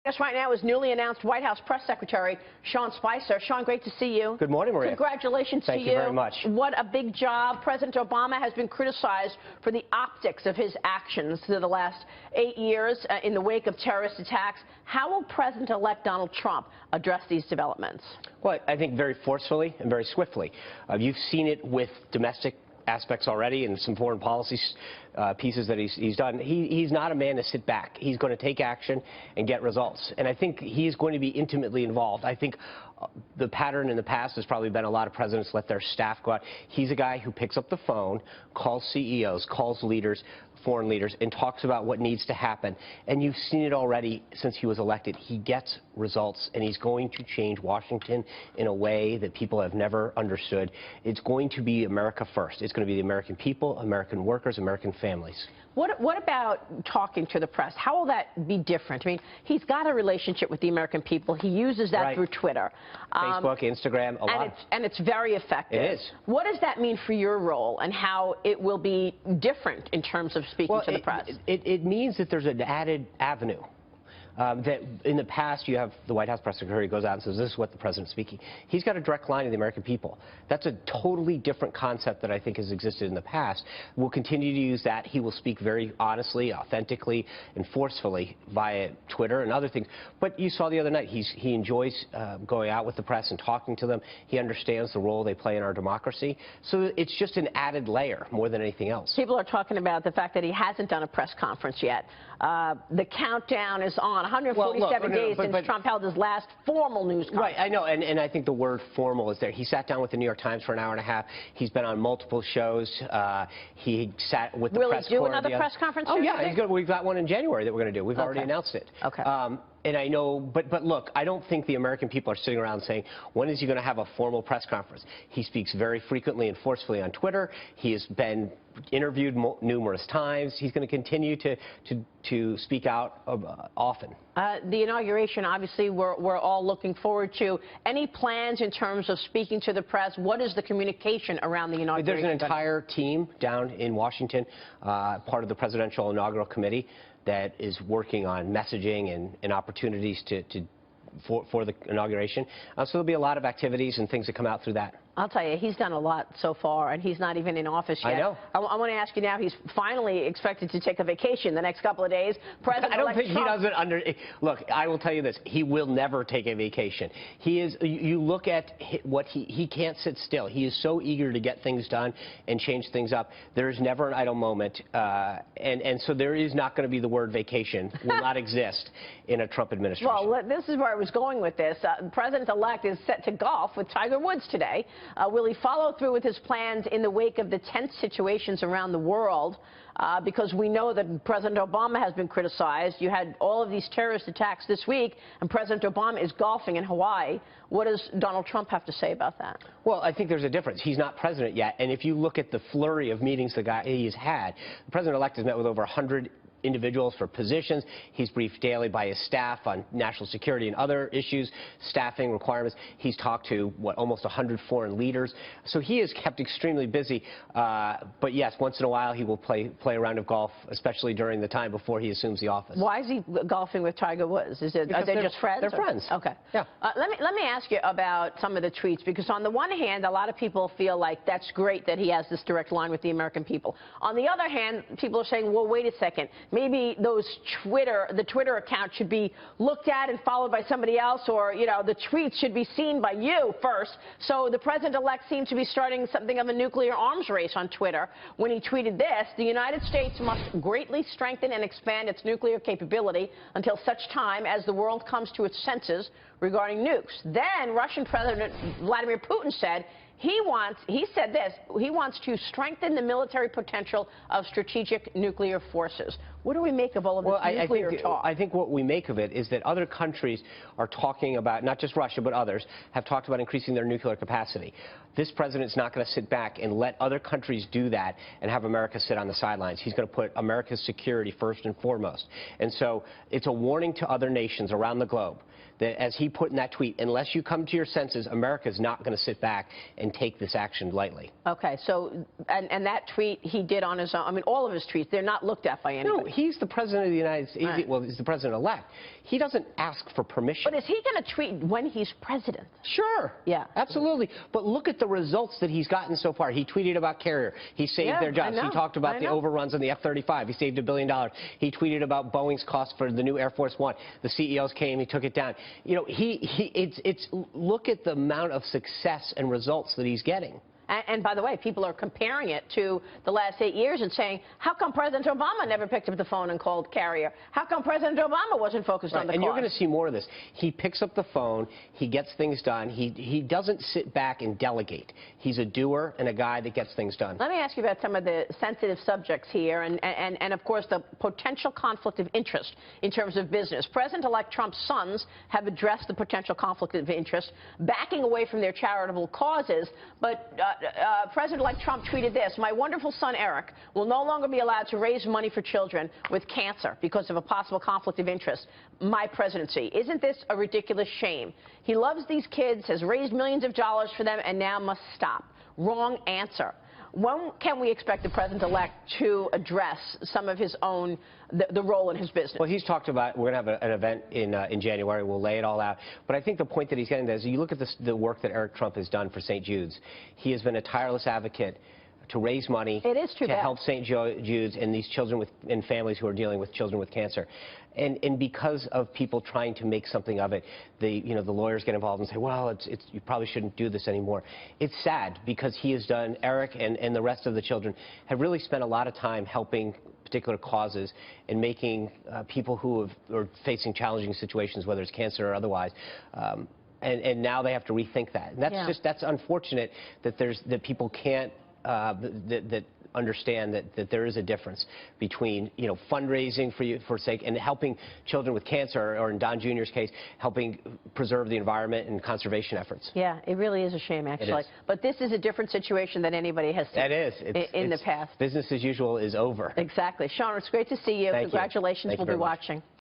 Yes, right now is newly announced White House Press Secretary Sean Spicer. Sean, great to see you. Good morning, Maria. Congratulations to you. Thank you very much. What a big job. President Obama has been criticized for the optics of his actions through the last 8 years in the wake of terrorist attacks. How will President-elect Donald Trump address these developments? Well, I think very forcefully and very swiftly. You've seen it with domestic aspects already and some foreign policy pieces that he's done. He's not a man to sit back. He's going to take action and get results. And I think he's going to be intimately involved. I think the pattern in the past has probably been a lot of presidents let their staff go out. He's a guy who picks up the phone, calls CEOs, calls leaders, foreign leaders, and talks about what needs to happen. And you've seen it already since he was elected. He gets results, and he's going to change Washington in a way that people have never understood. It's going to be America first. It's going to be the American people, American workers, American families. What about talking to the press? How will that be different? I mean, he's got a relationship with the American people. He uses that through Twitter. Facebook, Instagram, a lot. And it's very effective. It is. What does that mean for your role and how it will be different in terms of speaking to the press? It means that there's an added avenue. That in the past you have the White House press secretary goes out and says this is what the president's speaking. He's got a direct line to the American people. That's a totally different concept that I think has existed in the past. We'll continue to use that. He will speak very honestly, authentically, and forcefully via Twitter and other things. But you saw the other night he enjoys going out with the press and talking to them. He understands the role they play in our democracy. So it's just an added layer more than anything else. People are talking about the fact that he hasn't done a press conference yet. The countdown is on. 147 days since Trump held his last formal news conference. Right, I know, and I think the word formal is there. He sat down with the New York Times for an hour and a half. He's been on multiple shows. He sat with the press corps. Will he do another press conference? Oh, yeah, we've got one in January that we're going to do. We've already announced it. Okay. And I know, but look, I don't think the American people are sitting around saying, when is he going to have a formal press conference? He speaks very frequently and forcefully on Twitter. He has been interviewed numerous times. He's going to continue to speak out often. The inauguration, obviously, we're all looking forward to. Any plans in terms of speaking to the press? What is the communication around the inauguration? There's an entire team down in Washington, part of the Presidential Inaugural Committee, that is working on messaging and opportunities for the inauguration. So there'll be a lot of activities and things that come out through that. I'll tell you, he's done a lot so far, and he's not even in office yet. I know. I want to ask you now, he's finally expected to take a vacation the next couple of days. I don't think he doesn't Look, I will tell you this. He will never take a vacation. He is, you look at what he can't sit still. He is so eager to get things done and change things up. There is never an idle moment. And so there is not going to be the word vacation. Will not exist in a Trump administration. Well, this is where I was going with this. The President-elect is set to golf with Tiger Woods today. Will he follow through with his plans in the wake of the tense situations around the world? Because we know that President Obama has been criticized. You had all of these terrorist attacks this week, and President Obama is golfing in Hawaii. What does Donald Trump have to say about that? Well, I think there's a difference. He's not president yet, and if you look at the flurry of meetings the guy he's had, the president-elect has met with over 100 individuals for positions. He's briefed daily by his staff on national security and other issues, staffing requirements. He's talked to, almost 100 foreign leaders. So he is kept extremely busy. But yes, once in a while he will play a round of golf, especially during the time before he assumes the office. Why is he golfing with Tiger Woods? Are they just friends? They're friends. Okay. Yeah. Let me ask you about some of the tweets, because on the one hand, a lot of people feel like that's great that he has this direct line with the American people. On the other hand, people are saying, well, wait a second. Maybe the Twitter account should be looked at and followed by somebody else, or, you know, the tweets should be seen by you first. So the president-elect seems to be starting something of a nuclear arms race on Twitter when he tweeted this: the United States must greatly strengthen and expand its nuclear capability until such time as the world comes to its senses regarding nukes. Then Russian President Vladimir Putin said he wants to strengthen the military potential of strategic nuclear forces. What do we make of all of this nuclear talk? I think what we make of it is that other countries are talking about, not just Russia, but others, have talked about increasing their nuclear capacity. This president's not going to sit back and let other countries do that and have America sit on the sidelines. He's going to put America's security first and foremost. And so it's a warning to other nations around the globe that, as he put in that tweet, unless you come to your senses, America's not going to sit back and take this action lightly. Okay, so, and that tweet he did on his own, I mean, all of his tweets, they're not looked at by anybody. No, he's the president of the United States. Right. Well, he's the president-elect. He doesn't ask for permission. But is he going to tweet when he's president? Sure. Yeah. Absolutely. But look at the results that he's gotten so far. He tweeted about Carrier. He saved their jobs. He talked about the overruns on the F-35. He saved $1 billion. He tweeted about Boeing's cost for the new Air Force One. The CEOs came. He took it down. You know, look at the amount of success and results that he's getting. And by the way, people are comparing it to the last 8 years and saying, how come President Obama never picked up the phone and called Carrier? How come President Obama wasn't focused on the And cause? you're going to see more of this. He picks up the phone. He gets things done. He doesn't sit back and delegate. He's a doer and a guy that gets things done. Let me ask you about some of the sensitive subjects here and of course, the potential conflict of interest in terms of business. President-elect Trump's sons have addressed the potential conflict of interest, backing away from their charitable causes, but President-elect Trump tweeted this: my wonderful son Eric will no longer be allowed to raise money for children with cancer because of a possible conflict of interest. My presidency. Isn't this a ridiculous shame? He loves these kids, has raised millions of dollars for them, and now must stop. Wrong answer. When can we expect the president-elect to address some of his own, the role in his business? Well, he's talked about, we're going to have an event in January. We'll lay it all out. But I think the point that he's getting at is, you look at the work that Eric Trump has done for St. Jude's. He has been a tireless advocate to raise money to help St. Jude's and these children and families who are dealing with children with cancer. And because of people trying to make something of it, the lawyers get involved and say, well, you probably shouldn't do this anymore. It's sad because he has done, Eric and the rest of the children have really spent a lot of time helping particular causes and making people who are facing challenging situations, whether it's cancer or otherwise, and now they have to rethink that. And that's unfortunate that people can't that understand that there is a difference between, fundraising for sake and helping children with cancer, or in Don Jr.'s case, helping preserve the environment and conservation efforts. Yeah, it really is a shame, actually. But this is a different situation than anybody has seen in the past. Business as usual is over. Exactly. Sean, it's great to see you. Thank Congratulations. you. We'll be watching.